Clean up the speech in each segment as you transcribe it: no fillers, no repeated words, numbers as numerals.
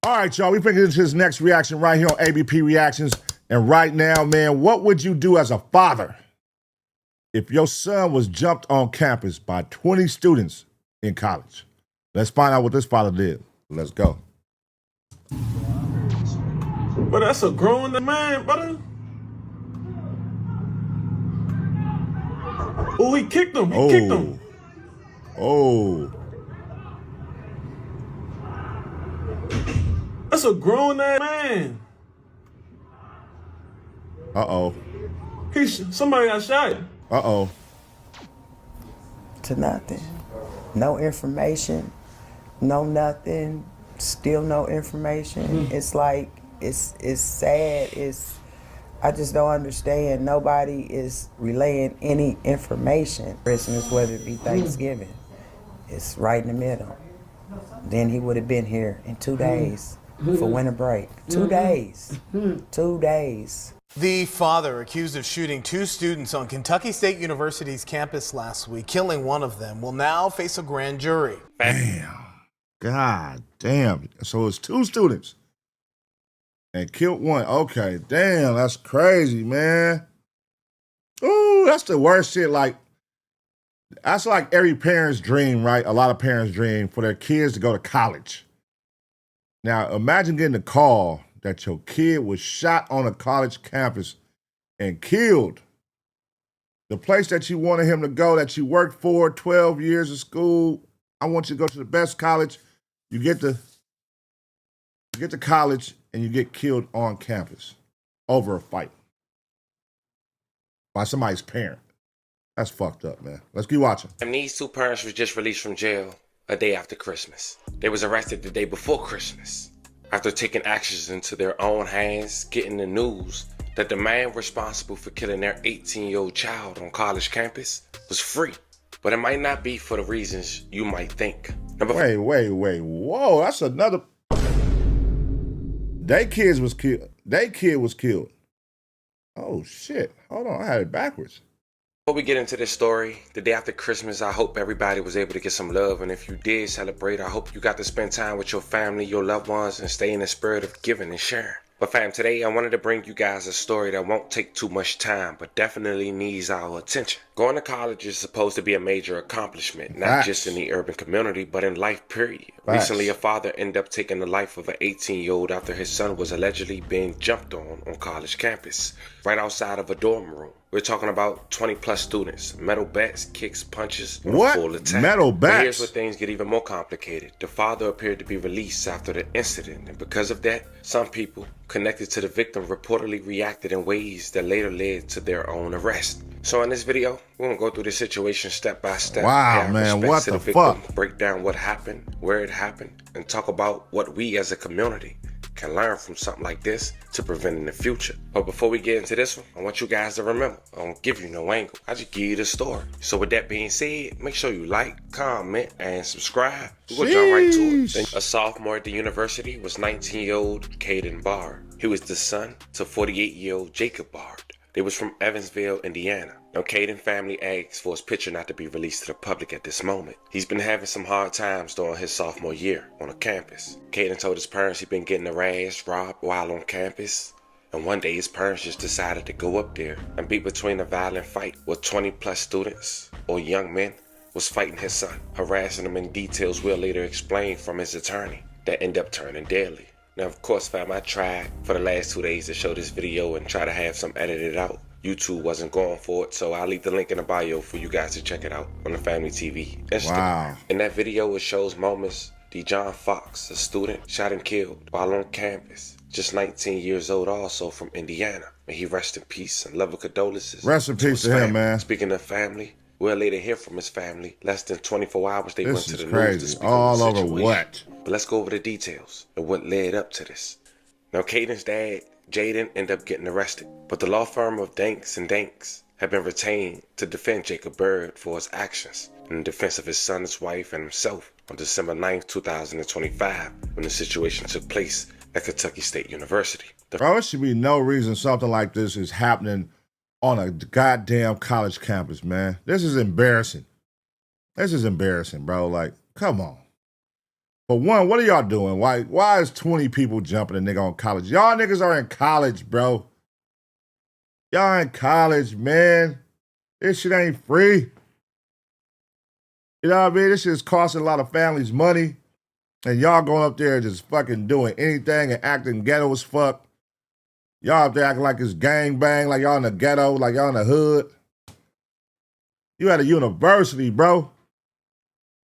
All right, y'all, we finna get into this next reaction right here on ABP Reactions. And right now, man, what would you do as a father if your son was jumped on campus by 20 students in college? Let's find out what this father did. Let's go. But that's a grown man, brother. Oh, he kicked him. He kicked him. Oh. That's a grown man. Uh-oh. Somebody got shot. Uh-oh. To nothing. No information. No nothing. Still no information. It's like, it's sad. I just don't understand. Nobody is relaying any information. Christmas, whether it be Thanksgiving, it's right in the middle. Then he would have been here in 2 days for winter break. 2 days. 2 days. The father accused of shooting 2 students on Kentucky State University's campus last week, killing one of them, will now face a grand jury. Damn. God damn. So it's 2 students and killed one. Okay, damn, that's crazy, man. Ooh, that's the worst shit. Like, that's like every parent's dream, right? A lot of parents' dream for their kids to go to college. Now, imagine getting a call that your kid was shot on a college campus and killed. The place that you wanted him to go, that you worked for 12 years of school. I want you to go to the best college. You get to college and you get killed on campus over a fight by somebody's parent. That's fucked up, man. Let's keep watching. And these 2 parents was just released from jail a day after Christmas. They was arrested the day before Christmas after taking actions into their own hands, getting the news that the man responsible for killing their 18-year-old child on college campus was free. But it might not be for the reasons you might think. Wait. Whoa, that's another. They kid was killed. Oh, shit. Hold on, I had it backwards. Before we get into this story, the day after Christmas, I hope everybody was able to get some love. And if you did celebrate, I hope you got to spend time with your family, your loved ones, and stay in the spirit of giving and sharing. But fam, today I wanted to bring you guys a story that won't take too much time, but definitely needs our attention. Going to college is supposed to be a major accomplishment, not just in the urban community, but in life, period. Recently, a father ended up taking the life of an 18-year-old after his son was allegedly being jumped on college campus, right outside of a dorm room. We're talking about 20+ students, metal bats, kicks, punches, what? Full attack. Metal bats? But here's where things get even more complicated. The father appeared to be released after the incident, and because of that, some people connected to the victim reportedly reacted in ways that later led to their own arrest. So in this video, we're gonna go through the situation step by step. Wow, man, what the fuck? Break down what happened, where it happened, and talk about what we as a community can learn from something like this to prevent in the future. But before we get into this one, I want you guys to remember, I don't give you no angle. I just give you the story. So with that being said, make sure you like, comment, and subscribe. We're gonna jump right to it. A sophomore at the university was 19-year-old Caden Bard. He was the son to 48-year-old Jacob Bard. They was from Evansville, Indiana. Now, Caden family asked for his picture not to be released to the public at this moment. He's been having some hard times during his sophomore year on a campus. Caden told his parents he'd been getting harassed, robbed while on campus. And one day his parents just decided to go up there and be between a violent fight with 20+ students or young men was fighting his son, harassing him in details we'll later explain from his attorney that ended up turning deadly. Now, of course, fam, I tried for the last 2 days to show this video and try to have some edited out. YouTube wasn't going for it, so I'll leave the link in the bio for you guys to check it out on the Family TV Instagram. Wow. In that video, it shows moments Dejon Fox, a student, shot and killed while on campus. Just 19 years old, also from Indiana. May he rest in peace and love and condolences. Rest in peace to him, man. Speaking of family, we'll later hear from his family. Less than 24 hours, they went to the crazy. news to speak all on the over situation. what? But let's go over the details and what led up to this. Now, Caden's dad, Jaden, ended up getting arrested, but the law firm of Danks and Danks had been retained to defend Jacob Byrd for his actions in defense of his son, his wife, and himself on December 9th, 2025, when the situation took place at Kentucky State University. Bro, there should be no reason something like this is happening on a goddamn college campus, man. This is embarrassing. This is embarrassing, bro. Like, come on. For one, what are y'all doing? Why is 20 people jumping a nigga on college? Y'all niggas are in college, bro. Y'all in college, man. This shit ain't free. You know what I mean? This shit is costing a lot of families money. And y'all going up there just fucking doing anything and acting ghetto as fuck. Y'all up there acting like it's gangbang, like y'all in the ghetto, like y'all in the hood. You at a university, bro.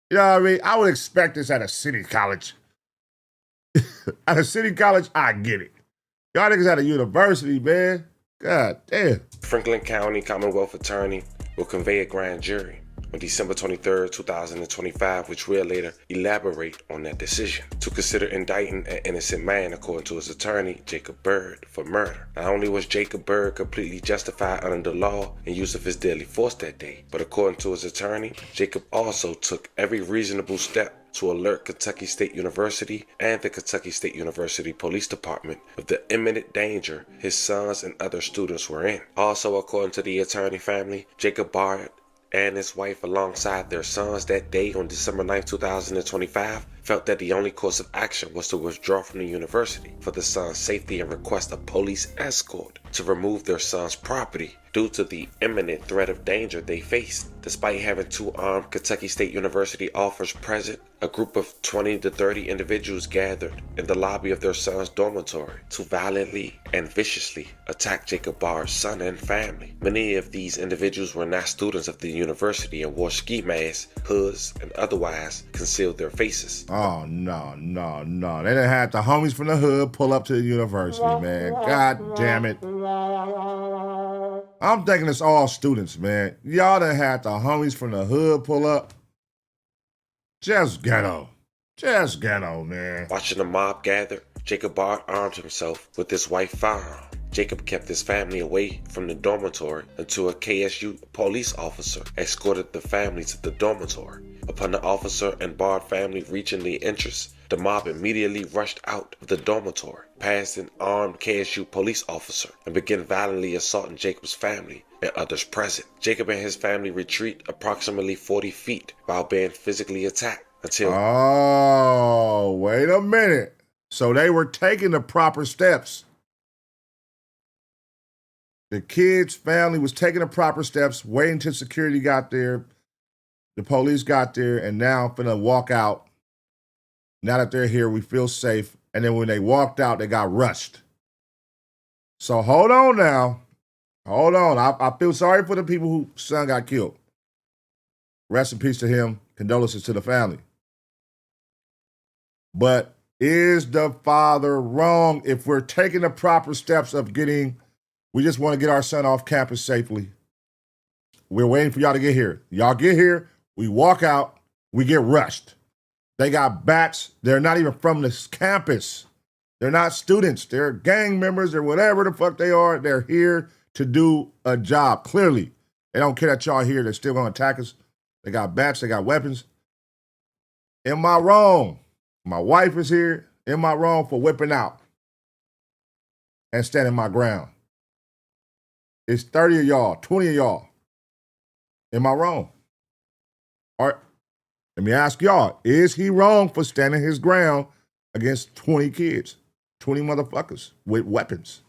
You know what I mean? I would expect this at a city college. At a city college, I get it. Y'all niggas at a university, man. God damn. Franklin County Commonwealth Attorney will convey a grand jury on December 23rd, 2025, which will later elaborate on that decision to consider indicting an innocent man, according to his attorney, Jacob Byrd, for murder. Not only was Jacob Byrd completely justified under the law in use of his deadly force that day, but according to his attorney, Jacob also took every reasonable step to alert Kentucky State University and the Kentucky State University Police Department of the imminent danger his sons and other students were in. Also, according to the attorney family, Jacob Byrd and his wife alongside their sons that day on December 9, 2025, felt that the only course of action was to withdraw from the university for the son's safety and request a police escort to remove their son's property due to the imminent threat of danger they faced. Despite having two armed Kentucky State University officers present, a group of 20 to 30 individuals gathered in the lobby of their son's dormitory to violently and viciously attack Jacob Byrd's son and family. Many of these individuals were not students of the university and wore ski masks, hoods, and otherwise concealed their faces. Oh, no. They done had the homies from the hood pull up to the university, man. God damn it. I'm thinking it's all students, man. Y'all done had the homies from the hood pull up. Just ghetto, man. Watching the mob gather, Jacob Byrd armed himself with his white firearm. Jacob kept his family away from the dormitory until a KSU police officer escorted the family to the dormitory. Upon the officer and Byrd family reaching the entrance, the mob immediately rushed out of the dormitory, past an armed KSU police officer, and began violently assaulting Jacob's family and others present. Jacob and his family retreat approximately 40 feet while being physically attacked until... Oh, wait a minute. So they were taking the proper steps. The kid's family was taking the proper steps, waiting until security got there, the police got there, and now finna walk out. Now that they're here, we feel safe. And then when they walked out, they got rushed. So hold on now. Hold on. I feel sorry for the people whose son got killed. Rest in peace to him. Condolences to the family. But is the father wrong if we're taking the proper steps of we just want to get our son off campus safely? We're waiting for y'all to get here. Y'all get here, we walk out, we get rushed. They got bats. They're not even from this campus. They're not students. They're gang members or whatever the fuck they are. They're here to do a job. Clearly, they don't care that y'all here. They're still going to attack us. They got bats. They got weapons. Am I wrong? My wife is here. Am I wrong for whipping out and standing my ground? It's 30 of y'all, 20 of y'all. Am I wrong? All right. Let me ask y'all, is he wrong for standing his ground against 20 kids, 20 motherfuckers with weapons?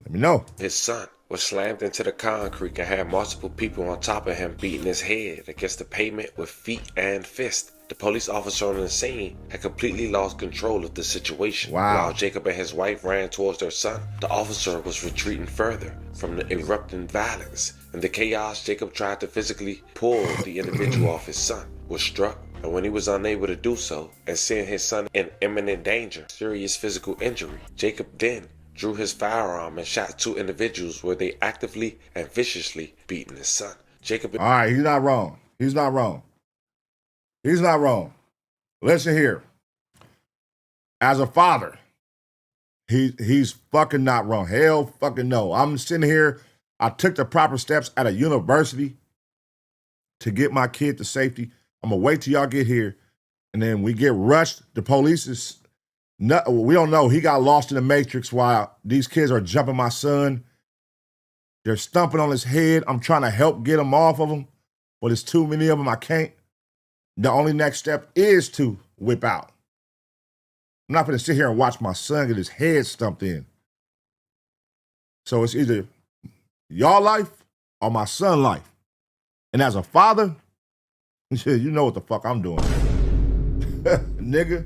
Let me know. His son was slammed into the concrete and had multiple people on top of him beating his head against the pavement with feet and fists. The police officer on the scene had completely lost control of the situation. Wow. While Jacob and his wife ran towards their son, the officer was retreating further from the erupting violence. In the chaos, Jacob tried to physically pull the individual off his son, was struck, and when he was unable to do so, and seeing his son in imminent danger, serious physical injury, Jacob then drew his firearm and shot two individuals where they actively and viciously beaten his son. Jacob... All right, he's not wrong. He's not wrong. He's not wrong. Listen here. As a father, he's fucking not wrong. Hell fucking no. I'm sitting here. I took the proper steps at a university to get my kid to safety. I'm going to wait till y'all get here. And then we get rushed. The police is... we don't know. He got lost in the matrix while these kids are jumping my son. They're stomping on his head. I'm trying to help get him off of him, but there's too many of them. I can't. The only next step is to whip out. I'm not gonna sit here and watch my son get his head stumped in. So it's either y'all life or my son life. And as a father, you know what the fuck I'm doing. Nigga,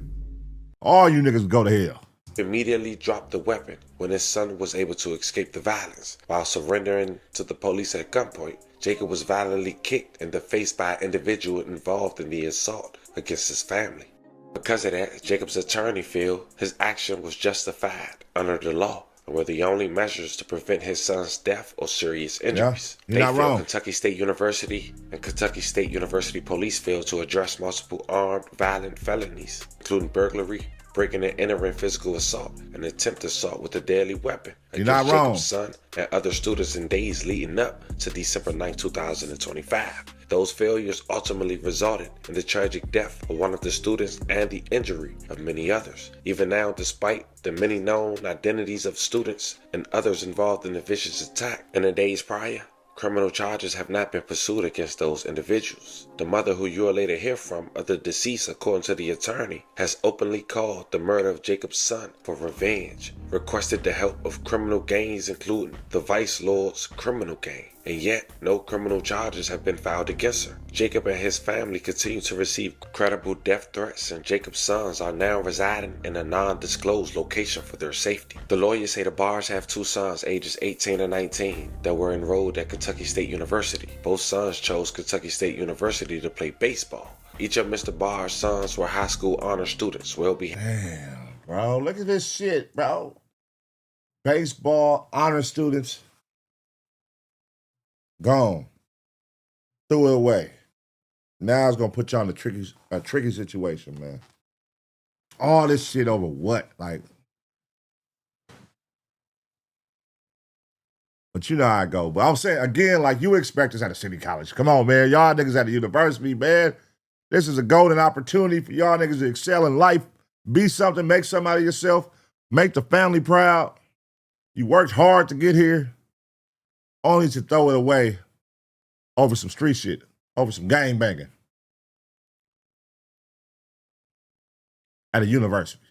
all you niggas go to hell. Immediately dropped the weapon when his son was able to escape the violence. While surrendering to the police at gunpoint, Jacob was violently kicked in the face by an individual involved in the assault against his family. Because of that, Jacob's attorney feel his action was justified under the law and were the only measures to prevent his son's death or serious injuries. Yeah, you're not wrong. Kentucky State University and Kentucky State University police failed to address multiple armed violent felonies, including burglary, breaking and entering, physical assault, and attempted assault with a deadly weapon against Jacob's son and other students in days leading up to December 9, 2025. Those failures ultimately resulted in the tragic death of one of the students and the injury of many others. Even now, despite the many known identities of students and others involved in the vicious attack in the days prior, criminal charges have not been pursued against those individuals. The mother, who you will later hear from, of the deceased, according to the attorney, has openly called the murder of Jacob's son for revenge, requested the help of criminal gangs including the Vice Lord's criminal gang, and yet no criminal charges have been filed against her. Jacob and his family continue to receive credible death threats, and Jacob's sons are now residing in a non-disclosed location for their safety. The lawyers say the Bars have two sons ages 18 and 19 that were enrolled at Kentucky State University. Both sons chose Kentucky State University to play baseball. Each of Mr. Barr's sons were high school honor students, well behaved. Damn, bro, look at this shit, bro. Baseball honor students. Gone. Threw it away. Now it's gonna put you on a tricky situation, man. All this shit over what? Like, but you know how I go. But I'm saying again, like, you expect us at a city college. Come on, man. Y'all niggas at the university, man. This is a golden opportunity for y'all niggas to excel in life, be something, make something out of yourself, make the family proud. You worked hard to get here, only to throw it away over some street shit, over some gang banging at a university.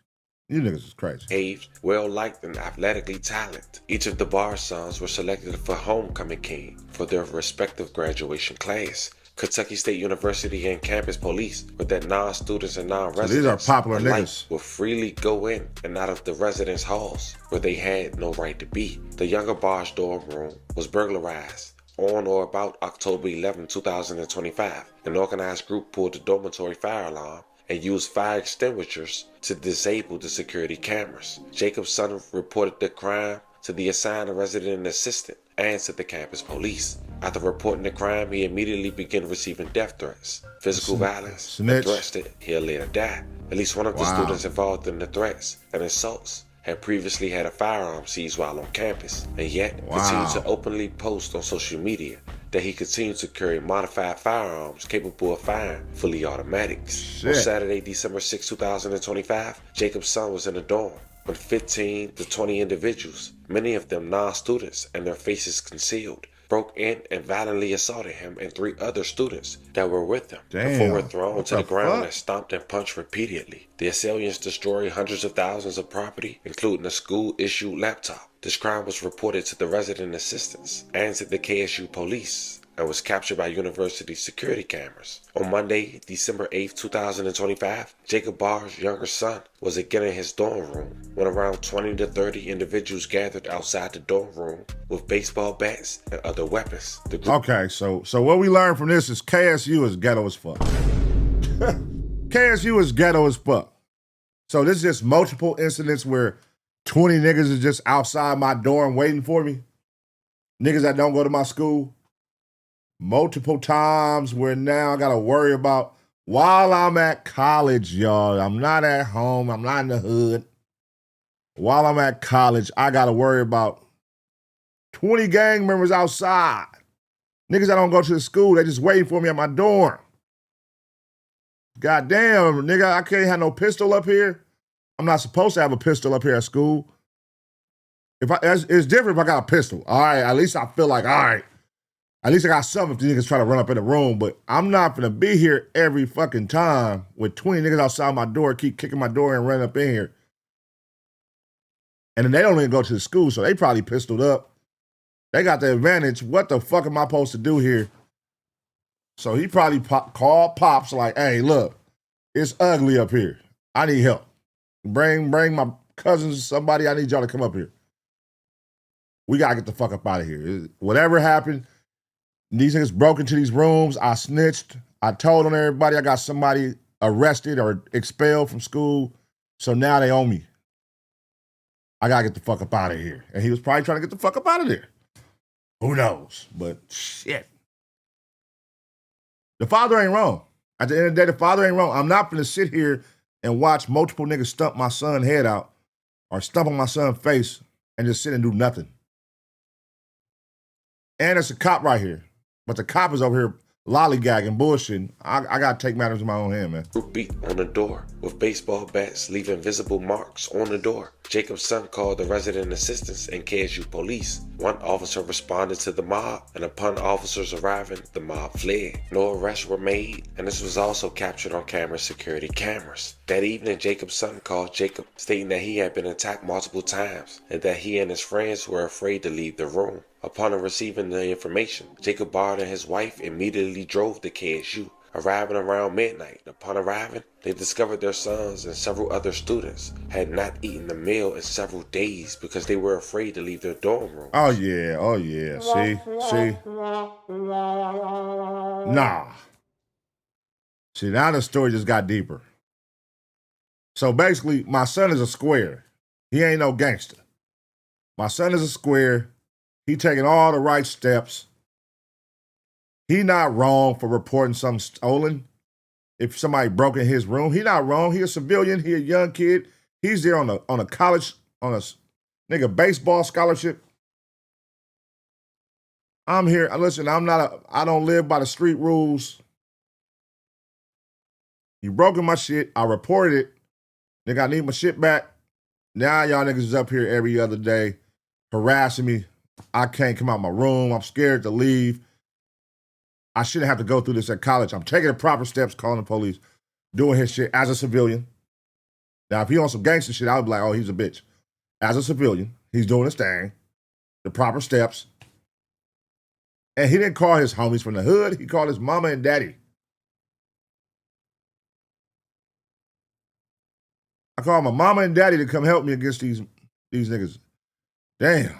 You niggas is crazy. Aged, well-liked, and athletically talented. Each of the Barr sons were selected for homecoming king for their respective graduation class. Kentucky State University and campus police, with their non-students and non-residents, so these are popular niggas, will freely go in and out of the residence halls where they had no right to be. The younger Barr's dorm room was burglarized on or about October 11, 2025. An organized group pulled the dormitory fire alarm and used fire extinguishers to disable the security cameras. Jacob's son reported the crime to the assigned resident assistant and to the campus police. After reporting the crime, he immediately began receiving death threats, physical violence, and threats that he'll later die. At least one of the students involved in the threats and assaults had previously had a firearm seized while on campus, and yet continued to openly post on social media that he continued to carry modified firearms capable of firing fully automatics. On Saturday, December 6, 2025, Jacob's son was in a dorm when 15 to 20 individuals, many of them non-students and their faces concealed, broke in and violently assaulted him and 3 other students that were with him. The 4 were thrown to the ground and stomped and punched repeatedly. The assailants destroyed hundreds of thousands of property, including a school-issued laptop. This crime was reported to the resident assistants and to the KSU police, and was captured by university security cameras. On Monday, December 8, 2025, Jacob Barr's younger son was again in his dorm room when around 20 to 30 individuals gathered outside the dorm room with baseball bats and other weapons. Okay, so what we learned from this is KSU is ghetto as fuck. KSU is ghetto as fuck. So this is just multiple incidents where 20 niggas is just outside my dorm waiting for me. Niggas that don't go to my school. Multiple times where now I gotta worry about while I'm at college, y'all. I'm not at home. I'm not in the hood. While I'm at college, I gotta worry about 20 gang members outside. Niggas that don't go to the school, they just waiting for me at my dorm. Goddamn, nigga, I can't have no pistol up here. I'm not supposed to have a pistol up here at school. It's different if I got a pistol. All right, at least I feel like, all right, At least I got something if the niggas try to run up in the room, but I'm not gonna be here every fucking time with 20 niggas outside my door, keep kicking my door and running up in here. And then they don't even go to the school, so they probably pistoled up. They got the advantage. What the fuck am I supposed to do here? So he probably called Pops like, hey, look, it's ugly up here. I need help. Bring my cousins, somebody, I need y'all to come up here. We gotta get the fuck up out of here. Whatever happened, these niggas broke into these rooms. I snitched. I told on everybody I got somebody arrested or expelled from school. So now they owe me. I gotta get the fuck up out of here. And he was probably trying to get the fuck up out of there. Who knows? But shit. The father ain't wrong. At the end of the day, the father ain't wrong. I'm not gonna sit here and watch multiple niggas stump my son's head out or stump on my son's face and just sit and do nothing. And there's a cop right here. But the cop is over here lollygagging, bullshitting. I gotta take matters in my own hand, man. Group beat on the door with baseball bats leaving visible marks on the door. Jacob's son called the resident assistance and KSU police. One officer responded to the mob, and upon officers arriving, the mob fled. No arrests were made, and this was also captured on security cameras. That evening, Jacob's son called Jacob, stating that he had been attacked multiple times and that he and his friends were afraid to leave the room. Upon receiving the information, Jacob Bard and his wife immediately drove to KSU. Arriving around midnight, upon arriving, they discovered their sons and several other students had not eaten a meal in several days because they were afraid to leave their dorm room. Oh yeah. See? Nah. See, now the story just got deeper. So basically, my son is a square. He ain't no gangster. My son is a square. He taking all the right steps. He not wrong for reporting something stolen. If somebody broke in his room, he not wrong. He a civilian. He a young kid. He's there on a college, on a nigga baseball scholarship. I'm here. Listen, I don't live by the street rules. You broken my shit. I reported it. Nigga, I need my shit back. Now y'all niggas is up here every other day harassing me. I can't come out my room. I'm scared to leave. I shouldn't have to go through this at college. I'm taking the proper steps, calling the police, doing his shit as a civilian. Now, if he on some gangster shit, I would be like, oh, he's a bitch. As a civilian, he's doing his thing, the proper steps. And he didn't call his homies from the hood. He called his mama and daddy. I called my mama and daddy to come help me against these niggas. Damn.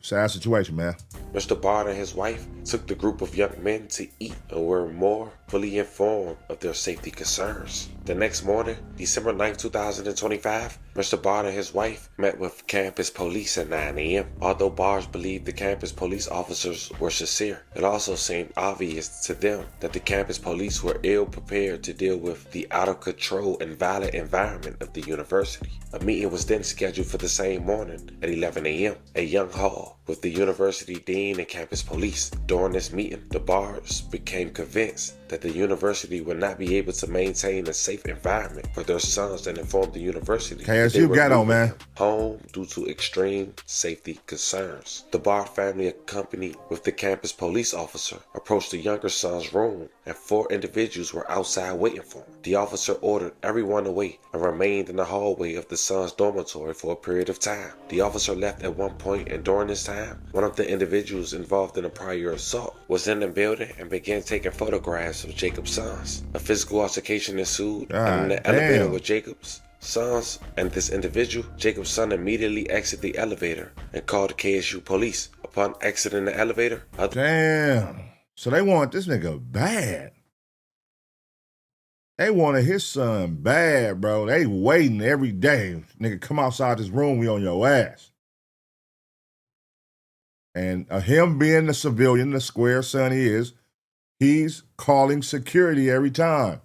Sad situation, man. Mr. Bard and his wife took the group of young men to eat and were more fully informed of their safety concerns. The next morning, December 9th, 2025, Mr. Bard and his wife met with campus police at 9 a.m. Although Bars believed the campus police officers were sincere, it also seemed obvious to them that the campus police were ill prepared to deal with the out of control and violent environment of the university. A meeting was then scheduled for the same morning at 11 a.m. at Young Hall with the university dean and campus police. During this meeting, the Bars became convinced that the university would not be able to maintain a safe environment for their sons and informed the university KSU ghetto, man. home due to extreme safety concerns. The Bard family, accompanied with the campus police officer, approached the younger son's room and 4 individuals were outside waiting for him. The officer ordered everyone away and remained in the hallway of the son's dormitory for a period of time. The officer left at one point, and during this time, one of the individuals involved in a prior assault was in the building and began taking photographs of Jacob's sons. A physical altercation ensued in the elevator with Jacob's sons and this individual. Jacob's son immediately exited the elevator and called KSU police. Upon exiting the elevator, Damn. So they want this nigga bad. They wanted his son bad, bro. They waiting every day. Nigga, come outside this room, we on your ass. And him being the civilian, the square son he is, he's calling security every time.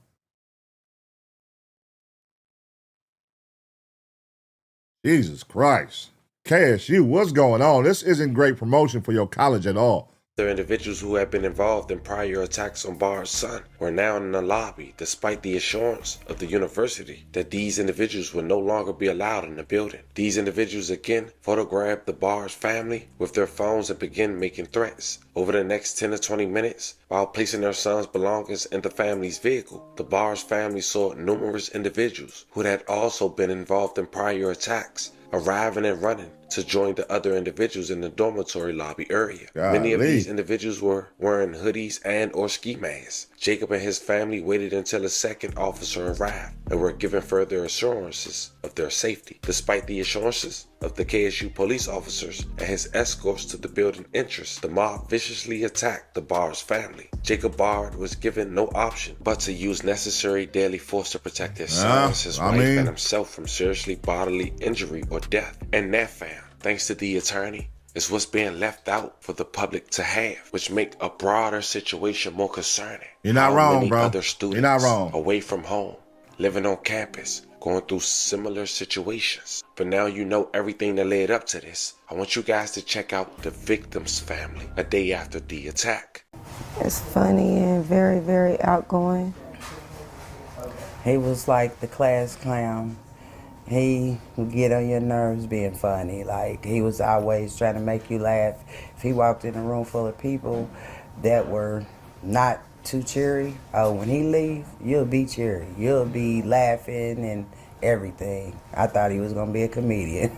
Jesus Christ. KSU, what's going on? This isn't great promotion for your college at all. The individuals who had been involved in prior attacks on Barr's son were now in the lobby despite the assurance of the university that these individuals would no longer be allowed in the building. These individuals again photographed the Barr's family with their phones and began making threats. Over the next 10 to 20 minutes, while placing their son's belongings in the family's vehicle, the Barr's family saw numerous individuals who had also been involved in prior attacks arriving and running to join the other individuals in the dormitory lobby area. Many of these individuals were wearing hoodies and or ski masks. Jacob and his family waited until a second officer arrived and were given further assurances of their safety. Despite the assurances of the KSU police officers and his escorts to the building entrance, the mob viciously attacked the Barr's family. Jacob Barr was given no option but to use necessary deadly force to protect his son, his wife, and himself from seriously bodily injury or death. And that, fam, thanks to the attorney, is what's being left out for the public to have, which make a broader situation more concerning. You're not wrong, many bro. Other students You're not wrong. Away from home, living on campus, going through similar situations. But now you know everything that led up to this. I want you guys to check out the victim's family a day after the attack. It's funny and very, very outgoing. He was like the class clown. He would get on your nerves being funny. Like, he was always trying to make you laugh. If he walked in a room full of people that were not too cheery, when he leave, you'll be cheery. You'll be laughing and everything. I thought he was gonna be a comedian.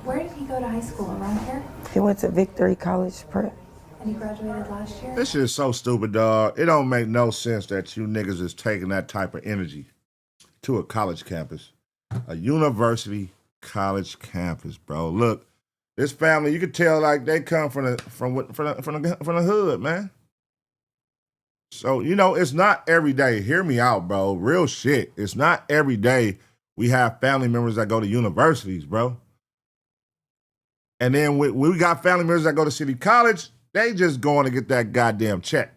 Where did he go to high school? Around here? He went to Victory College Prep. And he graduated last year? This shit is so stupid, dog. It don't make no sense that you niggas is taking that type of energy to a college campus. A university college campus, bro. Look, this family, you can tell like they come from the hood, man. So, you know, it's not every day. Hear me out, bro. Real shit. It's not every day we have family members that go to universities, bro. And then we got family members that go to city college. They just going to get that goddamn check.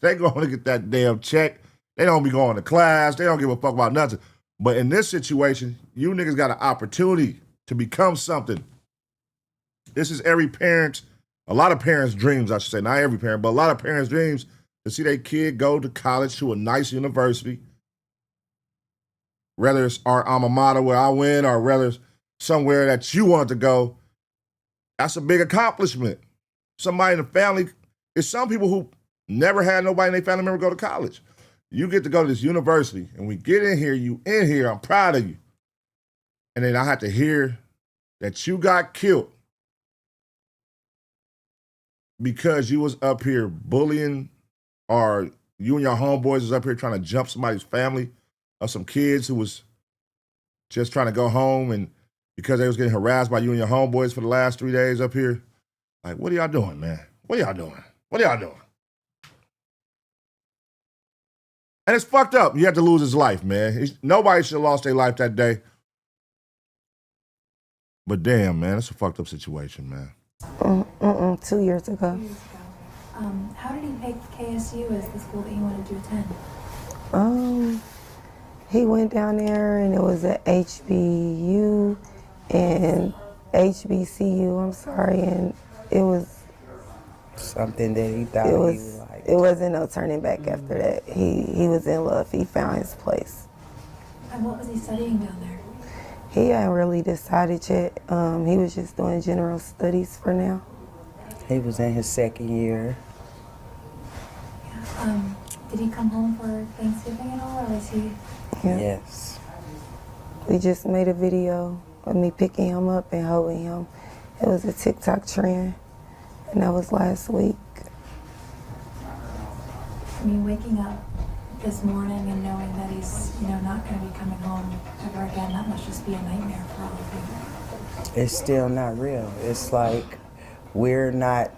They going to get that damn check. They don't be going to class. They don't give a fuck about nothing. But in this situation, you niggas got an opportunity to become something. This is every parent, a lot of parents' dreams, I should say. Not every parent, but a lot of parents' dreams to see their kid go to college, to a nice university. Whether it's our alma mater where I went or whether it's somewhere that you want to go, that's a big accomplishment. Somebody in the family, it's some people who never had nobody in their family member go to college. You get to go to this university, and we get in here, you in here, I'm proud of you. And then I had to hear that you got killed because you was up here bullying, or you and your homeboys was up here trying to jump somebody's family, or some kids who was just trying to go home, and because they was getting harassed by you and your homeboys for the last 3 days up here. Like, what are y'all doing, man? What are y'all doing? What are y'all doing? And it's fucked up. You have to lose his life, man. Nobody should have lost their life that day. But damn, man, it's a fucked up situation, man. 2 years ago. How did he pick KSU as the school that he wanted to attend? He went down there and it was at HBU and HBCU, I'm sorry, and it was something that he thought he would like. It wasn't no turning back after that. He was in love. He found his place. And what was he studying down there? He hadn't really decided yet. He was just doing general studies for now. He was in his second year. Yeah. Did he come home for Thanksgiving at all, or was he? Yeah. Yes. We just made a video of me picking him up and holding him. It was a TikTok trend, and that was last week. I mean, waking up this morning and knowing that he's, not going to be coming home ever again, that must just be a nightmare for all of you. It's still not real. It's like we're not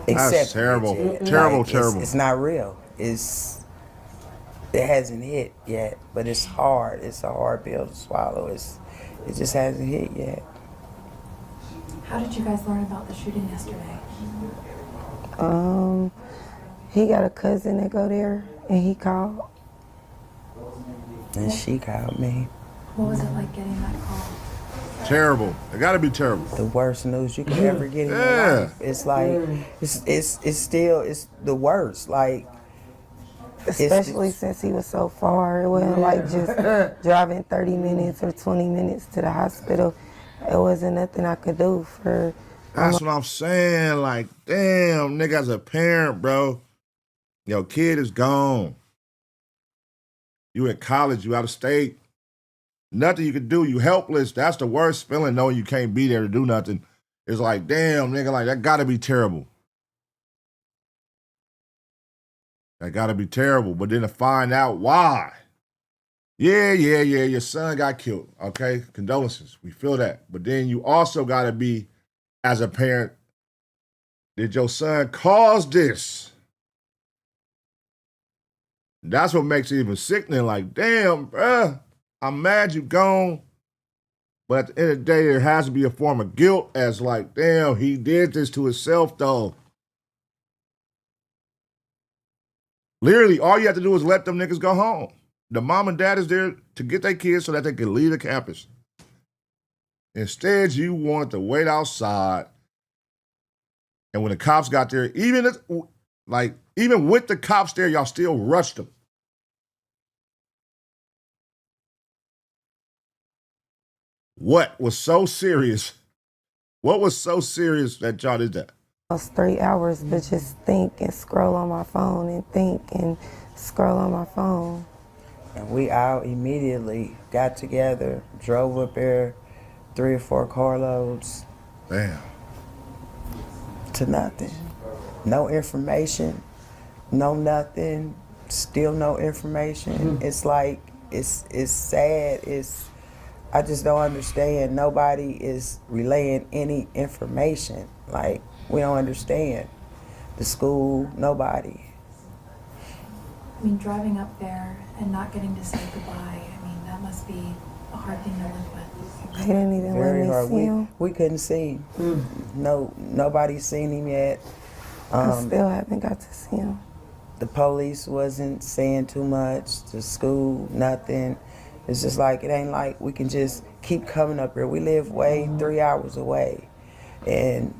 accepting. That's terrible. It. Terrible, Like, terrible. It's not real. It hasn't hit yet, but it's hard. It's a hard pill to swallow. It just hasn't hit yet. How did you guys learn about the shooting yesterday? He got a cousin that go there, and he called. And she called me. What was it like getting that call? Terrible. It gotta be terrible. The worst news you could ever get in your Yeah. life. It's like it's still the worst. Like Especially since he was so far. It wasn't like just driving 30 minutes or 20 minutes to the hospital. It wasn't nothing I could do for. That's what I'm saying. Like, damn, nigga, as a parent, bro, your kid is gone. You in college, you out of state. Nothing you can do. You helpless. That's the worst feeling, knowing you can't be there to do nothing. It's like, damn, nigga, like, that gotta be terrible. That gotta be terrible. But then to find out why. Yeah, your son got killed. Okay, condolences. We feel that. But then you also gotta be, as a parent, did your son cause this? That's what makes it even sickening. Like, damn, bruh, I'm mad you gone. But at the end of the day, there has to be a form of guilt as like, damn, he did this to himself, though. Literally, all you have to do is let them niggas go home. The mom and dad is there to get their kids so that they can leave the campus. Instead, you wanted to wait outside. And when the cops got there, even with the cops there, y'all still rushed them. What was so serious? What was so serious that y'all did that? Almost 3 hours, but just think and scroll on my phone and think and scroll on my phone. And we out immediately, got together, drove up there, 3 or 4 carloads. Damn. To nothing. No information, no nothing, still no information. It's like, it's sad. I just don't understand. Nobody is relaying any information. Like, we don't understand. The school, nobody. I mean, driving up there and not getting to say goodbye, I mean, that must be a hard thing to live with. They didn't even Very let hard. me see him. We couldn't see. No, nobody's seen him yet. I still haven't got to see him. The police wasn't saying too much. The school, nothing. It's just like, it ain't like we can just keep coming up here. We live 3 hours away. And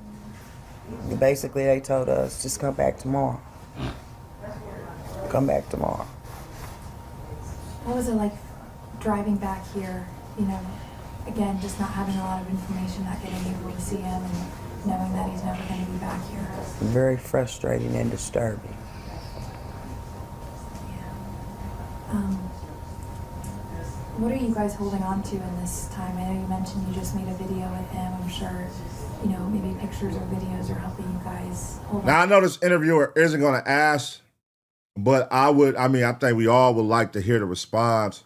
basically they told us, just come back tomorrow. Come back tomorrow. What was it like driving back here, you know, again, just not having a lot of information, not getting able to see him and knowing that he's never going to be back here? Very frustrating and disturbing. What are you guys holding on to in this time? I know you mentioned you just made a video with him. I'm sure, you know, maybe pictures or videos are helping you guys hold on. Now, I know this interviewer isn't going to ask, but I think we all would like to hear the response.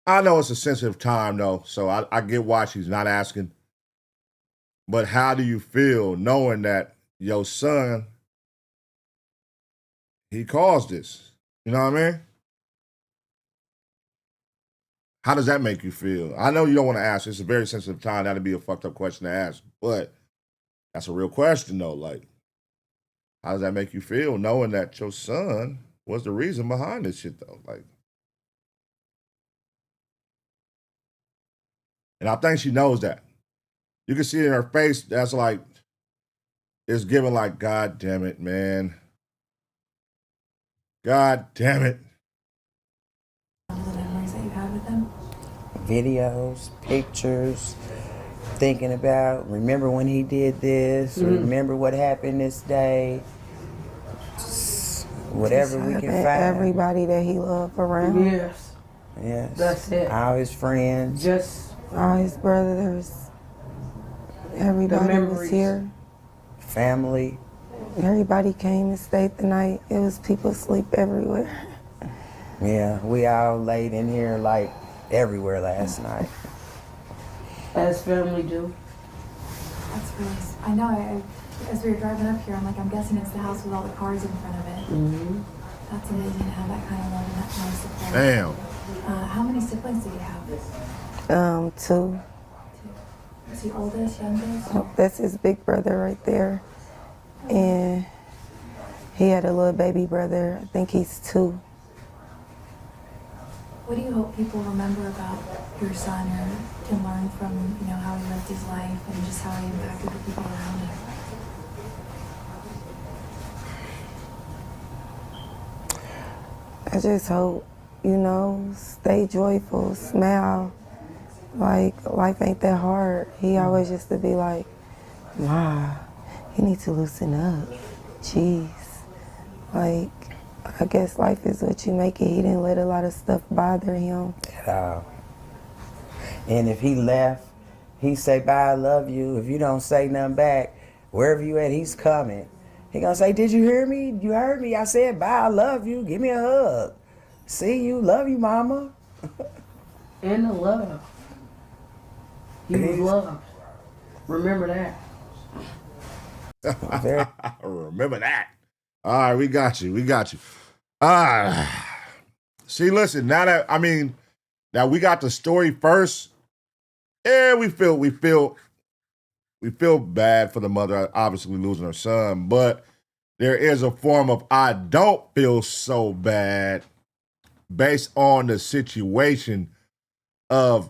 I know it's a sensitive time, though, so I get why she's not asking. But how do you feel knowing that your son, he caused this? You know what I mean? How does that make you feel? I know you don't want to ask. It's a very sensitive time. That'd be a fucked up question to ask. But that's a real question, though. Like, how does that make you feel knowing that your son was the reason behind this shit, though? Like, and I think she knows that. You can see it in her face. That's like, it's giving like, God damn it, man. God damn it. The memories that you had with him? Videos, pictures, thinking about, remember when he did this, remember what happened this day, just whatever we can find. Everybody that he loved around. Yes. Yes. That's it. All his friends. Just All his brothers. Everybody was here. Family. Everybody came and stayed the night. It was people asleep everywhere. Yeah, we all laid in here like everywhere last night. as family do. That's really, I know, as we were driving up here, I'm like, I'm guessing it's the house with all the cars in front of it. Mm-hmm. That's amazing to have that kind of love and that kind of support. Damn. How many siblings do you have? 2. Is he oldest, youngest? That's his big brother right there. And he had a little baby brother. I think he's 2. What do you hope people remember about your son or can learn from, how he lived his life and just how he impacted the people around him? I just hope, stay joyful, smile. Like, life ain't that hard. He always used to be like, Ma, you need to loosen up. Jeez. Like, I guess life is what you make it. He didn't let a lot of stuff bother him. At all. And if he left, he say, bye, I love you. If you don't say nothing back, wherever you at, he's coming. He gonna say, did you hear me? You heard me. I said, bye, I love you. Give me a hug. See you. Love you, mama. And the love. He was loved. Remember that. Remember that. All right, we got you. See, listen, now we got the story first. Yeah, we feel bad for the mother, obviously losing her son, but there is a form of I don't feel so bad based on the situation of,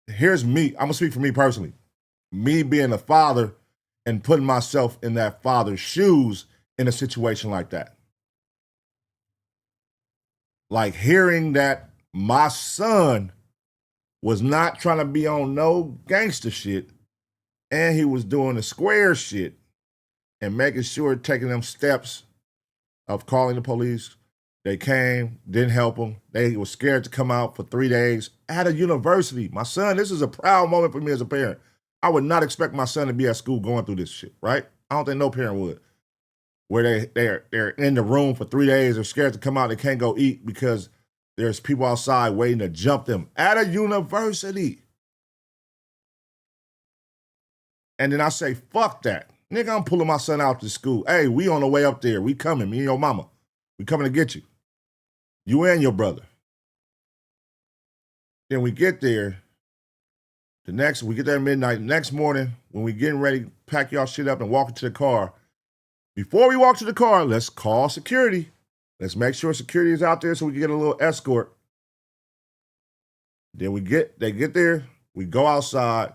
here's me. I'm gonna speak for me personally. Me being a father and putting myself in that father's shoes in a situation like that. Like hearing that my son was not trying to be on no gangster shit and he was doing the square shit and making sure, taking them steps of calling the police. They came, didn't help him. They were scared to come out for 3 days at a university. My son, this is a proud moment for me as a parent. I would not expect my son to be at school going through this shit, right? I don't think no parent would. Where they're in the room for 3 days, they're scared to come out, they can't go eat because there's people outside waiting to jump them at a university. And then I say, fuck that. Nigga, I'm pulling my son out to school. Hey, we on the way up there. We coming, me and your mama. We coming to get you. You and your brother. Then we get there. We get there at midnight. Next morning, when we getting ready, pack y'all shit up and walk into the car. Before we walk to the car, let's call security. Let's make sure security is out there so we can get a little escort. Then they get there, we go outside,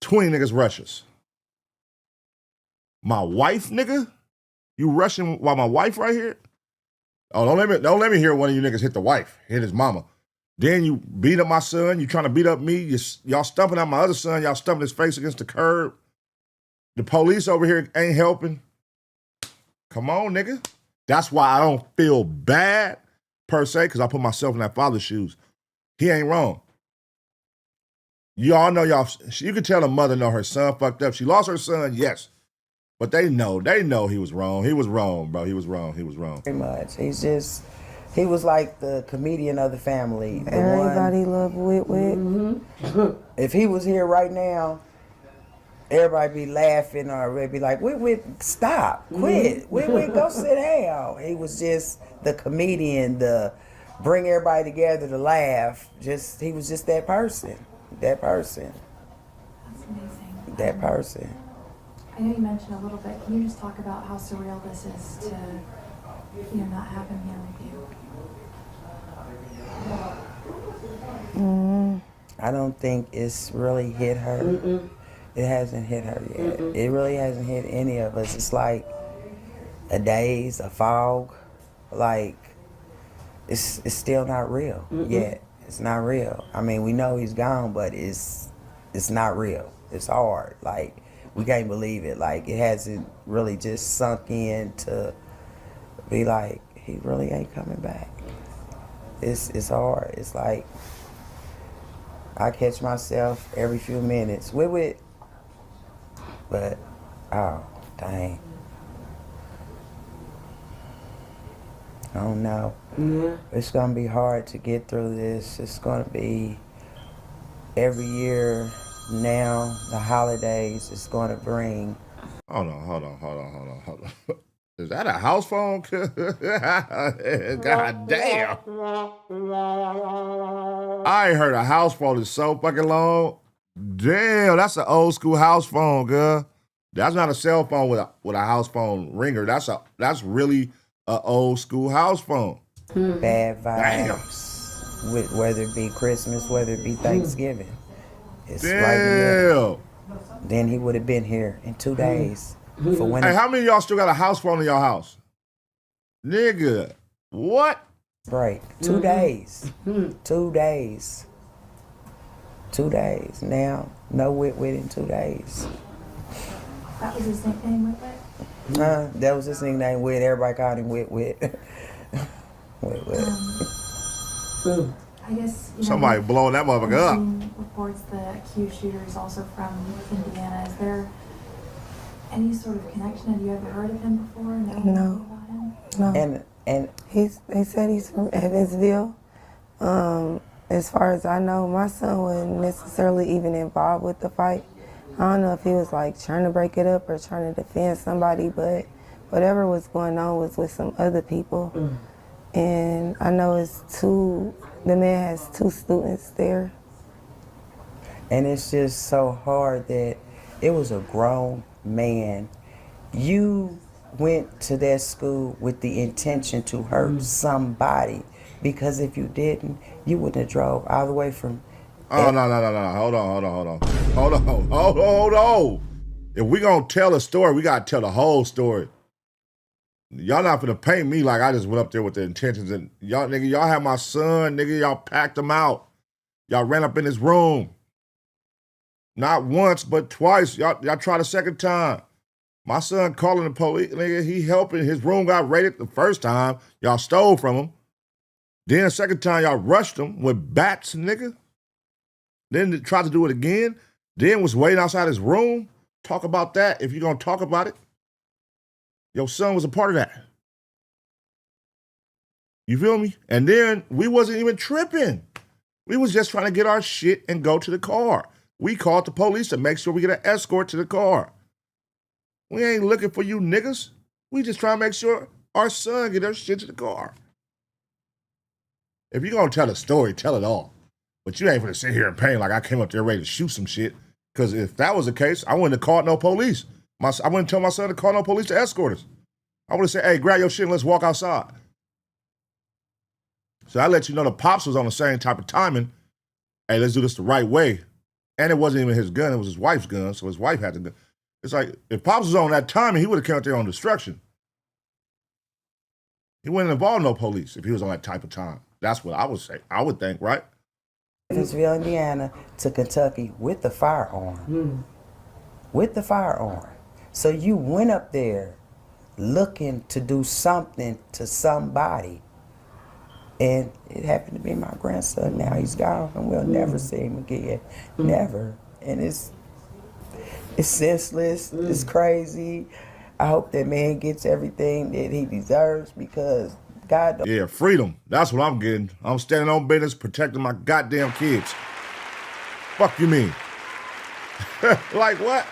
20 niggas rush us. My wife, nigga? You rushing while my wife right here? Oh, don't let me hear one of you niggas hit the wife, hit his mama. Then you beat up my son, you trying to beat up me, y'all stumping out my other son, y'all stumping his face against the curb. The police over here ain't helping. Come on, nigga. That's why I don't feel bad, per se, because I put myself in that father's shoes. He ain't wrong. Y'all know you can tell the mother know her son fucked up. She lost her son, yes. But they know he was wrong. He was wrong, bro. He was wrong. Pretty much. He was like the comedian of the family. Everybody loved Whit. Mm-hmm. If he was here right now, everybody be laughing or they'd be like, Whit, stop, quit. Whit, go sit down. He was just the comedian, the bring everybody together to laugh. He was just that person. That's amazing. That person. I know you mentioned a little bit. Can you just talk about how surreal this is to, not have him here with you? I don't think it's really hit her. Mm-mm. It hasn't hit her yet. Mm-mm. It really hasn't hit any of us. It's like a daze, a fog. Like, it's still not real yet. It's not real. I mean, we know he's gone, but it's not real. It's hard. Like, we can't believe it. Like, it hasn't really just sunk in to be like, he really ain't coming back. It's hard. It's like, I catch myself every few minutes. But, oh, dang. I don't know. Yeah. It's going to be hard to get through this. It's going to be every year now, the holidays, it's going to bring. Hold on. Is that a house phone? God damn. I ain't heard a house phone in so fucking long. Damn, that's an old school house phone, girl. That's not a cell phone with a house phone ringer. That's really an old school house phone. bad Damn. vibes, with whether it be Christmas, whether it be Thanksgiving. It's right in there. Damn. Then he would have been here in 2 days for when. Hey, how many of y'all still got a house phone in y'all house? Nigga, what? Break. 2 days. 2 days. 2 days. Now, no wit in 2 days. That was his nickname with it? That was his nickname, Wit. Everybody called him Wit. Wit. I guess, you know, Somebody blowing that motherfucker up. seen reports the accused shooter is also from Indiana. Is there any sort of connection? Have you ever heard of him before? Know anything about him? No. And They said he's from Evansville. As far as I know, my son wasn't necessarily even involved with the fight. I don't know if he was like trying to break it up or trying to defend somebody, but whatever was going on was with some other people. And I know the man has 2 students there. And it's just so hard that it was a grown man. You went to that school with the intention to hurt somebody, because if you didn't, you wouldn't have drove all the way from. Oh, no. Hold on. If we gonna tell a story, we gotta tell the whole story. Y'all not finna paint me like I just went up there with the intentions, and y'all, nigga, y'all had my son, nigga, y'all packed him out. Y'all ran up in his room. Not once, but twice. Y'all tried a second time. My son calling the police, nigga, he helping. His room got raided the first time. Y'all stole from him. Then the second time, y'all rushed him with bats, nigga. Then tried to do it again. Then was waiting outside his room. Talk about that if you're gonna talk about it. Your son was a part of that. You feel me? And then we wasn't even tripping. We was just trying to get our shit and go to the car. We called the police to make sure we get an escort to the car. We ain't looking for you niggas. We just trying to make sure our son get our shit to the car. If you're gonna tell a story, tell it all. But you ain't gonna sit here and paint like I came up there ready to shoot some shit. Because if that was the case, I wouldn't have called no police. I wouldn't tell my son to call no police to escort us. I would have said, hey, grab your shit and let's walk outside. So I let you know the pops was on the same type of timing. Hey, let's do this the right way. And it wasn't even his gun, it was his wife's gun, so his wife had the gun. It's like, if Pops was on that timing, he would have come out there on destruction. He wouldn't involve no police if he was on that type of time. That's what I would say. I would think, right? Evansville, Indiana to Kentucky with the firearm. With the firearm. So you went up there looking to do something to somebody. And it happened to be my grandson. Now he's gone and we'll never see him again. Never. And it's senseless. It's crazy. I hope that man gets everything that he deserves, because God don't. Yeah, freedom. That's what I'm getting. I'm standing on business, protecting my goddamn kids. Fuck you mean? Like what?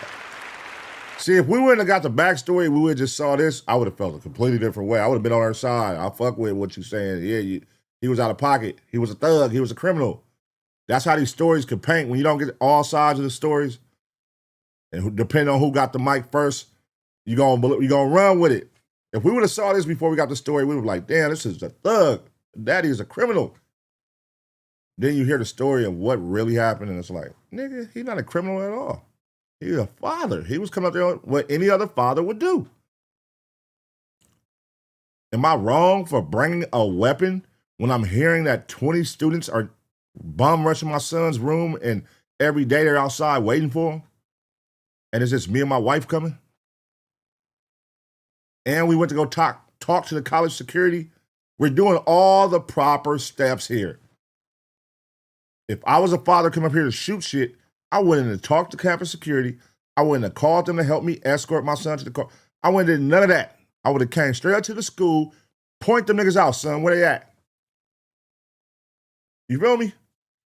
See, if we wouldn't have got the backstory, we would have just saw this, I would have felt a completely different way. I would have been on her side. I fuck with what you saying. Yeah, he was out of pocket. He was a thug. He was a criminal. That's how these stories can paint. When you don't get all sides of the stories, and depending on who got the mic first, you gonna run with it. If we would have saw this before we got the story, we would have like, damn, this is a thug. Daddy is a criminal. Then you hear the story of what really happened, and it's like, nigga, he's not a criminal at all. He's a father. He was coming up there what any other father would do. Am I wrong for bringing a weapon when I'm hearing that 20 students are bum rushing my son's room and every day they're outside waiting for him? And it's just me and my wife coming? And we went to go talk to the college security. We're doing all the proper steps here. If I was a father coming up here to shoot shit, I wouldn't have talked to campus security. I wouldn't have called them to help me escort my son to the car. I wouldn't have did none of that. I would have came straight up to the school, point them niggas out, son, where they at? You feel me?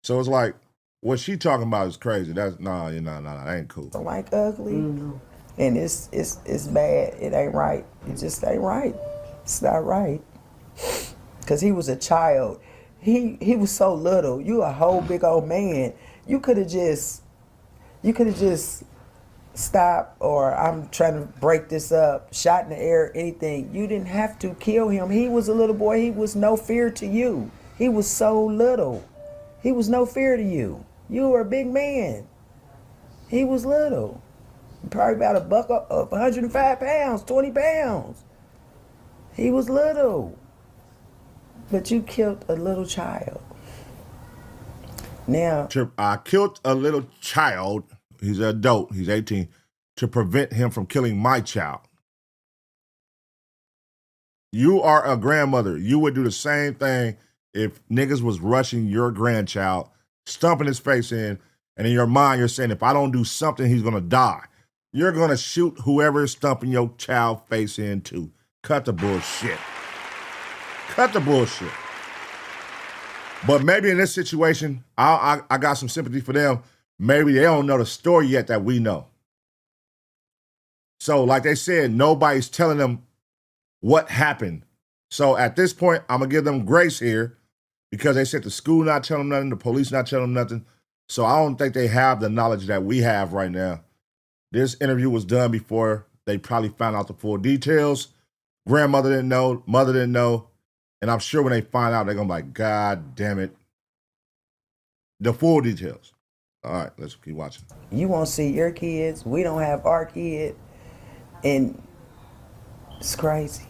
So it's like, what she talking about is crazy. That's, nah, that ain't cool. Like ugly. And it's bad. It ain't right. It just ain't right. It's not right. Because he was a child. He was so little. You a whole big old man. You could have just stop, or I'm trying to break this up, shot in the air, anything. You didn't have to kill him. He was a little boy. He was no fear to you. He was so little. He was no fear to you. You were a big man. He was little. Probably about a buck of 105 pounds, 20 pounds. He was little. But you killed a little child. Now, I killed a little child. He's an adult. He's 18. To prevent him from killing my child. You are a grandmother. You would do the same thing if niggas was rushing your grandchild, stumping his face in, and in your mind you're saying, if I don't do something, he's gonna die. You're gonna shoot whoever is stumping your child face in too. Cut the bullshit. Cut the bullshit. But maybe in this situation, I got some sympathy for them. Maybe they don't know the story yet that we know. So like they said, nobody's telling them what happened. So at this point, I'm going to give them grace here because they said the school not telling them nothing, the police not telling them nothing. So I don't think they have the knowledge that we have right now. This interview was done before they probably found out the full details. Grandmother didn't know, mother didn't know. And I'm sure when they find out, they're going to be like, God damn it. The full details. All right, let's keep watching. you won't see your kids. We don't have our kid. And it's crazy.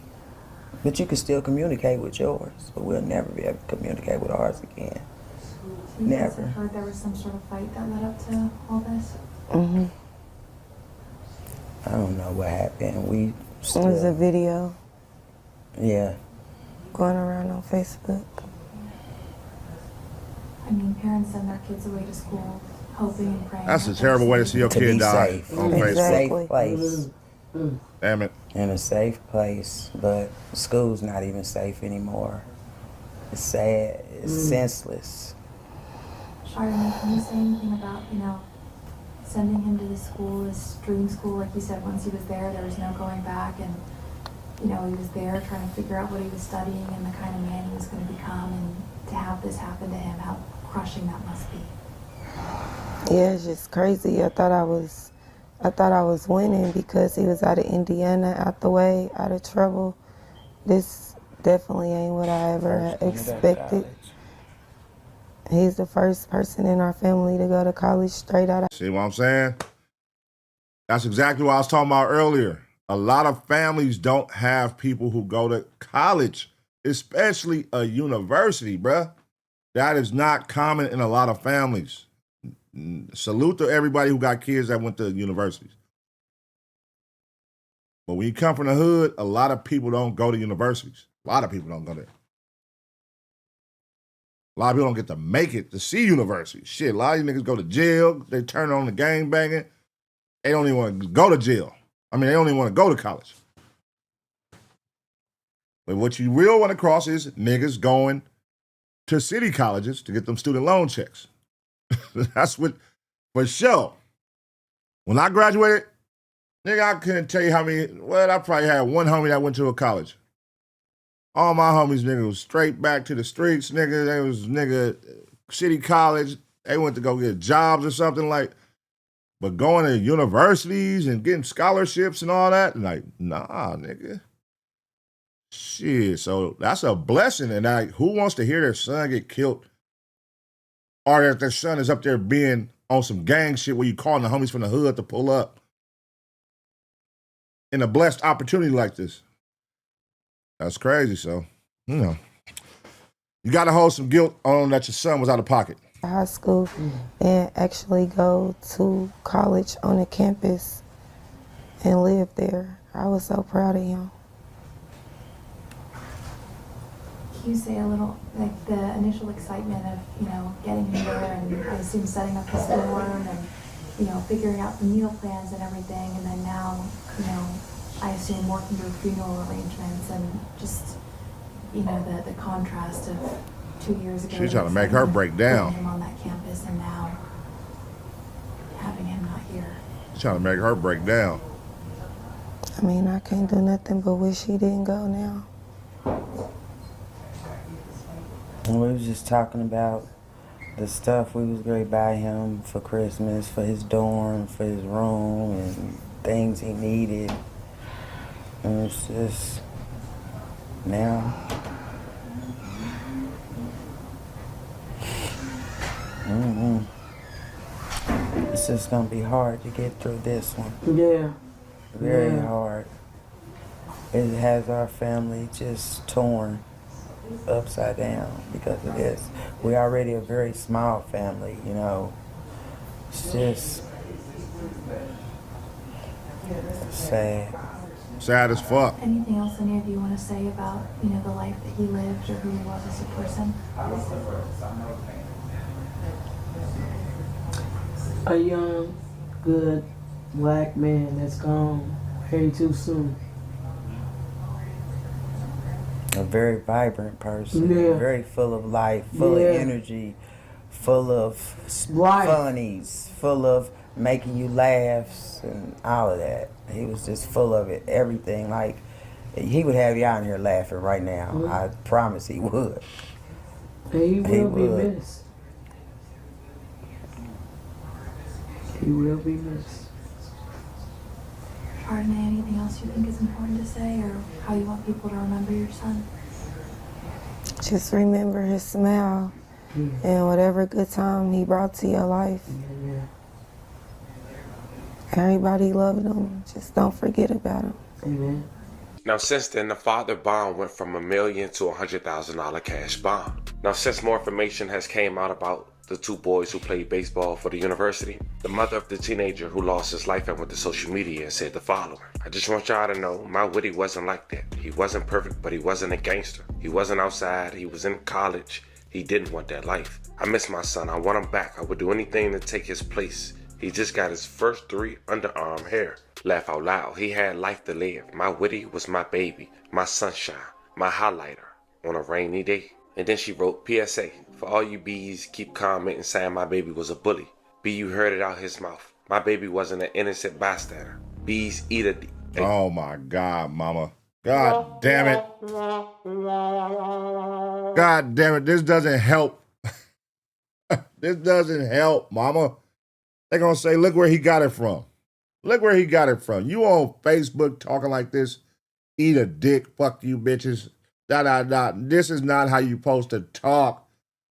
But you can still communicate with yours. But we'll never be able to communicate with ours again. So you guys Never. have heard there was some sort of fight that led up to all this? Mm-hmm. I don't know what happened. We still, There's a video yeah. going around on Facebook. I mean, parents send their kids away to school hoping and praying. That's a that terrible they're way to see your To kid be die safe. on In a Facebook. Exactly. safe place. Damn it. In a safe place. But school's not even safe anymore. It's sad. It's senseless. Sharon, can you say anything about, sending him to this school, this dream school? Like you said, once he was there was no going back, and, he was there trying to figure out what he was studying and the kind of man he was going to become, and to have this happen to him, how crushing that must be. Yeah, it's just crazy. I thought I was winning because he was out of Indiana, out the way, out of trouble. This definitely ain't what I ever expected. He's the first person in our family to go to college straight out of... See what I'm saying? That's exactly what I was talking about earlier. A lot of families don't have people who go to college, especially a university, bruh. That is not common in a lot of families. Salute to everybody who got kids that went to universities. But when you come from the hood, a lot of people don't go to universities. A lot of people don't go there. A lot of people don't get to make it to see university. Shit, a lot of you niggas go to jail. They turn on the gang banging. They don't even want to go to jail. I mean, they don't even want to go to college. But what you real want to cross is niggas going to city colleges to get them student loan checks. That's what, for sure. When I graduated, nigga, I couldn't tell you how many, well, I probably had one homie that went to a college. All my homies, nigga, was straight back to the streets, nigga. They was, nigga, city college. They went to go get jobs or something like. But going to universities and getting scholarships and all that, like, nah, nigga. Shit, so that's a blessing. And like, who wants to hear their son get killed? Or that their son is up there being on some gang shit where you calling the homies from the hood to pull up. In a blessed opportunity like this. That's crazy, so, you got to hold some guilt on that your son was out of pocket. high school and actually go to college on the campus and live there. I was so proud of him. Can you say a little, like the initial excitement of, getting him there and I assume setting up his dorm and, figuring out the meal plans and everything, and then now, I assume working through funeral arrangements and just, the contrast of 2 years ago. She's trying to make her break down. Him on that campus and now having him not here. She's trying to make her break down. I mean, I can't do nothing but wish he didn't go now. And we was just talking about the stuff we was going to buy him for Christmas, for his dorm, for his room, and things he needed. And it's just now. It's just gonna be hard to get through this one. Yeah. Very hard. It has our family just torn upside down because of this. We're already a very small family, you know. It's just sad. Sad as fuck. Anything else any of you want to say about, you know, the life that he lived or who he was as a person? A young, good black man that's gone way too soon. A very vibrant person, Yeah. very full of life, full Yeah. of energy, full of Right. funnies, full of making you laughs and all of that. He was just full of it, everything. Like, he would have you out here laughing right now. Mm-hmm. I promise he would. And he will be would. missed. He will be missed. Pardon, anything else you think is important to say or how you want people to remember your son? Just remember his smile and whatever good time he brought to your life. Yeah. Everybody loved him. Just don't forget about him. Amen. Now, since then, the father bond went from $1 million to $100,000 cash bond. Now, since more information has came out about the two boys who played baseball for the university, the mother of the teenager who lost his life and went to social media and said the following: I just want y'all to know my Woody wasn't like that. He wasn't perfect, but he wasn't a gangster. He wasn't outside. He was in college. He didn't want that life. I miss my son. I want him back. I would do anything to take his place. He just got his first 3 underarm hair. Laugh out loud. He had life to live. My Woody was my baby, my sunshine, my highlighter on a rainy day. And then she wrote, PSA, for all you B's, keep commenting saying my baby was a bully. B, you heard it out his mouth. My baby wasn't an innocent bystander. B's eat a... Oh my God, mama. God damn it. God damn it. This doesn't help. This doesn't help, mama. They're going to say, look where he got it from. Look where he got it from. You on Facebook talking like this? Eat a dick. Fuck you, bitches. This is not how you supposed to talk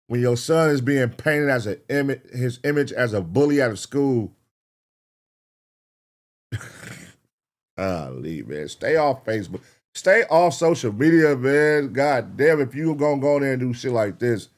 when your son is being painted as his image as a bully out of school. Golly, man. Stay off Facebook. Stay off social media, man. God damn, if you gonna go there and do shit like this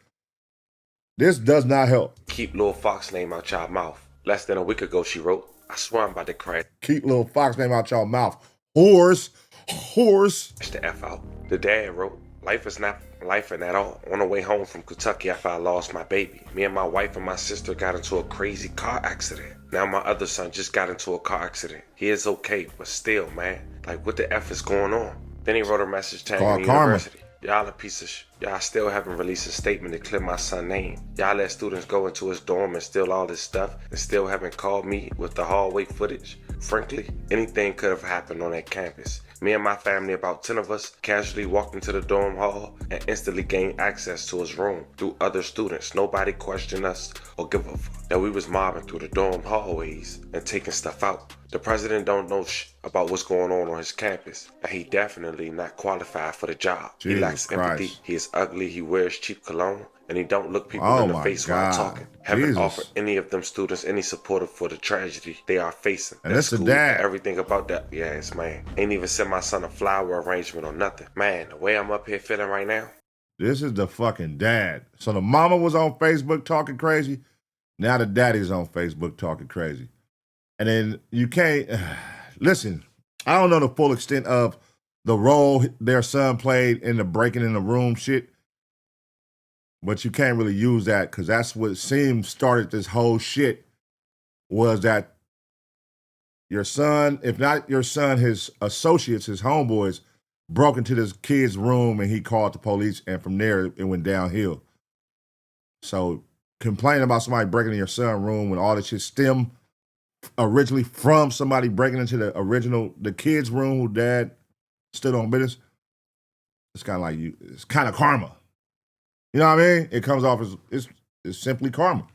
does not help. Keep Lil Fox name out y'all mouth. Less than a week ago, she wrote, I swear I'm about to crash Keep Lil Fox name out y'all mouth. Horse. the F out. The dad wrote, life is not life at all. On the way home from Kentucky after I lost my baby, me and my wife and my sister got into a crazy car accident. Now my other son just got into a car accident. He is okay, but still, man, like what the F is going on? Then he wrote a message tagging the university. Y'all a piece of y'all still haven't released a statement to clear my son's name. Y'all let students go into his dorm and steal all this stuff and still haven't called me with the hallway footage. Frankly, anything could have happened on that campus. Me and my family, about 10 of us, casually walked into the dorm hall and instantly gained access to his room through other students. Nobody questioned us or give a fuck that we was mobbing through the dorm hallways and taking stuff out. The president don't know about what's going on his campus, and he definitely not qualified for the job. Jesus he lacks empathy, Christ. he is ugly, he wears cheap cologne, and he don't look people in the face while talking. Haven't offered any of them students any support for the tragedy they are facing. And that's the dad. Everything about that, yes, man. Ain't even sent my son a flower arrangement or nothing. Man, the way I'm up here feeling right now. This is the fucking dad. So the mama was on Facebook talking crazy. Now the daddy's on Facebook talking crazy. And then you can't, listen, I don't know the full extent of the role their son played in the breaking in the room shit, but you can't really use that because that's what seems started this whole shit, was that your son, if not your son, his associates, his homeboys, broke into this kid's room and he called the police, and from there it went downhill. So complaining about somebody breaking in your son's room when all this shit stemmed originally from somebody breaking into the kid's room who dad stood on business, it's kind of like it's kind of karma. You know what I mean? It comes off as, It's simply karma.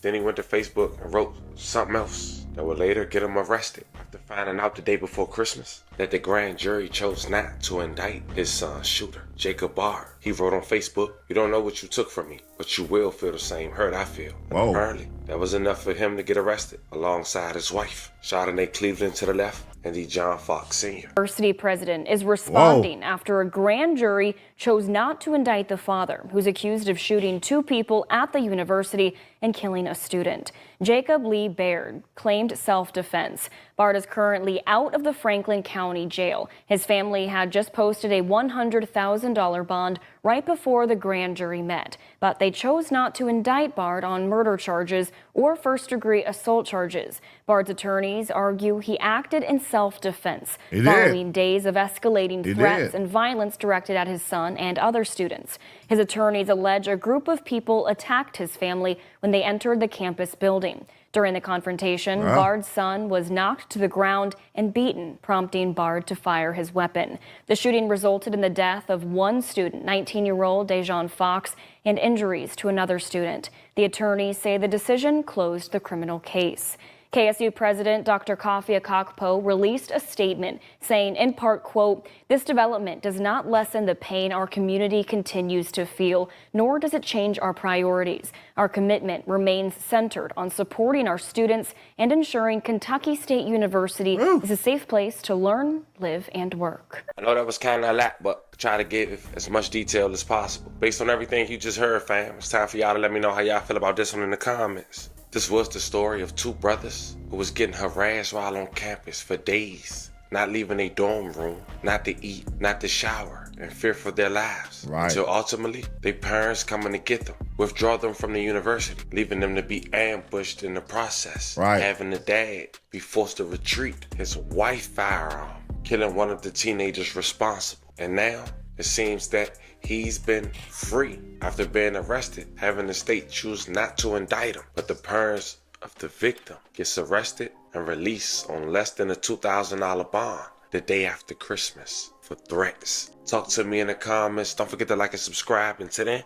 Then he went to Facebook and wrote something else that would later get him arrested after finding out the day before Christmas that the grand jury chose not to indict his son's shooter, Jacob Bard. He wrote on Facebook, "You don't know what you took from me, but you will feel the same hurt I feel." Whoa. Apparently, that was enough for him to get arrested alongside his wife, Chardonnay Cleveland to the left, and the John Fox Sr. University president is responding after a grand jury chose not to indict the father, who's accused of shooting 2 people at the university and killing a student. Jacob Lee Baird claimed self-defense. Bard is currently out of the Franklin County Jail. His family had just posted a $100,000 bond right before the grand jury met, but they chose not to indict Bard on murder charges or first-degree assault charges. Bard's attorneys argue he acted in self-defense following days of escalating threats and violence directed at his son and other students. His attorneys allege a group of people attacked his family when they entered the campus building. During the confrontation, Bard's son was knocked to the ground and beaten, prompting Bard to fire his weapon. The shooting resulted in the death of one student, 19-year-old Dejan Fox, and injuries to another student. The attorneys say the decision closed the criminal case. KSU President Dr. Kafia Kakpo released a statement saying, in part, quote, "This development does not lessen the pain our community continues to feel, nor does it change our priorities. Our commitment remains centered on supporting our students and ensuring Kentucky State University is a safe place to learn, live, and work." I know that was kind of a lot, but try to give as much detail as possible. Based on everything you just heard, fam, it's time for y'all to let me know how y'all feel about this one in the comments. This was the story of 2 brothers who was getting harassed while on campus for days, not leaving a dorm room, not to eat, not to shower, in fear for their lives. Until ultimately, their parents coming to get them, withdraw them from the university, leaving them to be ambushed in the process. Having the dad be forced to retreat, his wife firearm, killing one of the teenagers responsible. And now, it seems that he's been free after being arrested, having the state choose not to indict him. But the parents of the victim gets arrested and released on less than a $2,000 bond the day after Christmas for threats. Talk to me in the comments. Don't forget to like and subscribe. Until then.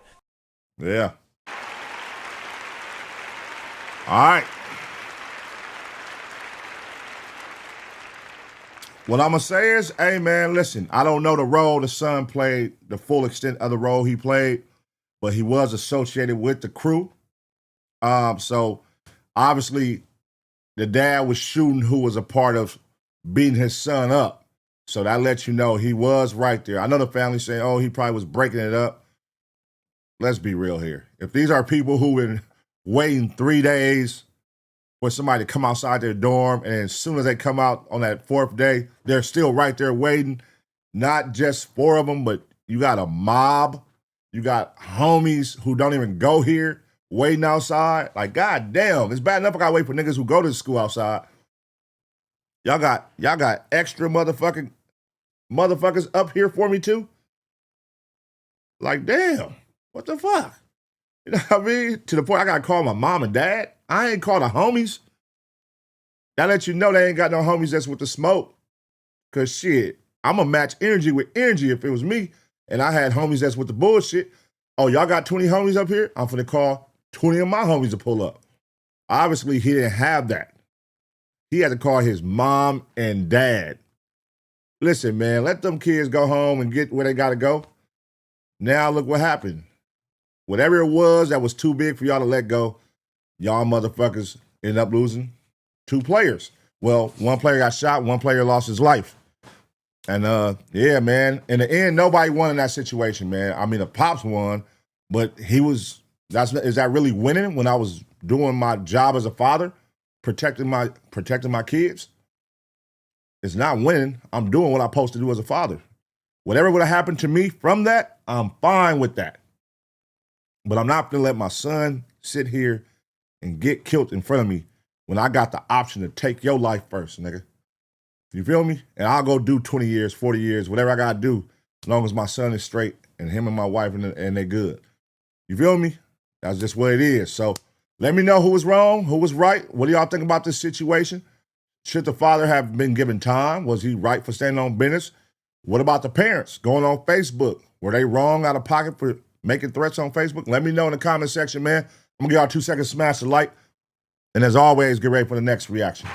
Yeah. All right. What I'm going to say is, hey, man, listen, I don't know the role the son played, the full extent of the role he played, but he was associated with the crew. So obviously the dad was shooting who was a part of beating his son up. So that lets you know he was right there. I know the family saying, oh, he probably was breaking it up. Let's be real here. If these are people who been waiting 3 days for somebody to come outside their dorm, and as soon as they come out on that 4th day, they're still right there waiting. Not just 4 of them, but you got a mob. You got homies who don't even go here waiting outside. Like, god damn, it's bad enough I gotta wait for niggas who go to the school outside. Y'all got extra motherfuckers up here for me too? Like, damn, what the fuck? You know what I mean? To the point I gotta call my mom and dad. I ain't call the homies. That let you know they ain't got no homies that's with the smoke. Cause shit, I'm gonna match energy with energy if it was me and I had homies that's with the bullshit. Oh, y'all got 20 homies up here? I'm finna call 20 of my homies to pull up. Obviously, he didn't have that. He had to call his mom and dad. Listen, man, let them kids go home and get where they gotta go. Now look what happened. Whatever it was that was too big for y'all to let go, y'all motherfuckers ended up losing 2 players. Well, 1 player got shot, 1 player lost his life. And yeah, man, in the end, nobody won in that situation, man. I mean, the Pops won, but is that really winning when I was doing my job as a father, protecting my kids? It's not winning. I'm doing what I'm supposed to do as a father. Whatever would have happened to me from that, I'm fine with that. But I'm not gonna let my son sit here and get killed in front of me when I got the option to take your life first, nigga. You feel me? And I'll go do 20 years, 40 years, whatever I gotta do, as long as my son is straight and him and my wife and they good. You feel me? That's just what it is. So let me know who was wrong, who was right. What do y'all think about this situation? Should the father have been given time? Was he right for standing on business? What about the parents going on Facebook? Were they wrong out of pocket for making threats on Facebook? Let me know in the comment section, man. I'm gonna give y'all 2 seconds, smash the like. And as always, get ready for the next reaction.